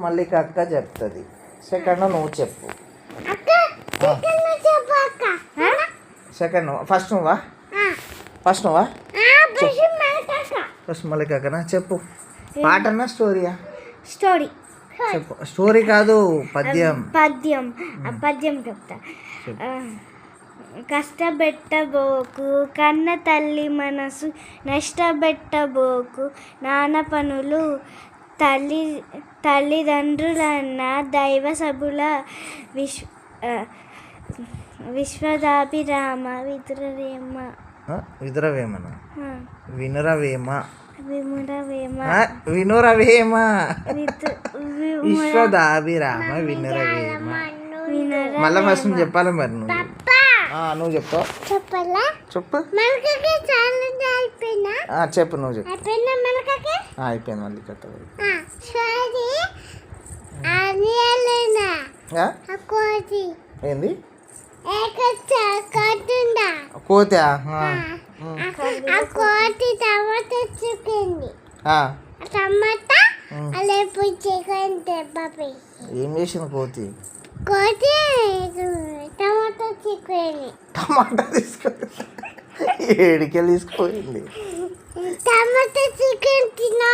మల్లిక అక్క చెప్తుంది. సెకండ్ నువ్వు చెప్పు. సెకండ్ ఫస్ట్ నువ్వా? ఫస్ట్ నువ్వా? ఫస్ట్ మల్లిక అక్కనా? చెప్పు. పాటనా స్టోరీయా? స్టోరీ. చెప్పు. స్టోరీ కాదు, పద్యం. పద్యం చెప్తా. కష్టపెట్టబోకు కన్న తల్లి మనసు, నష్టపెట్టబోకు నాన్న పనులు, తల్లిదండ్రులన్న దైవ సభుల విశ్వదాభిరామ విదురవేమ విదురవేమన వినురవేమ విమురవేమ వినురవేమ విశ్వదాభిరామ వినురవేమ. మళ్ళీ ఫస్ట్ నువ్వు చెప్పాలి. మరి నువ్వు చెప్తావు. చెప్పాలా? చెప్పు. చెప్పు. నువ్వు చెప్పు. అయిపోయింది. మళ్ళీ ఏంది? కోతి. కోతి టమాటా చికెన్ టమాటా ఏం చేసింది కోతి? కోతి టమాటా చికెన్ టమాటా తీసుకొని ఏడికెళ్ళి తీసుకుపోయింది. టమాటా చికెన్ తిన్నా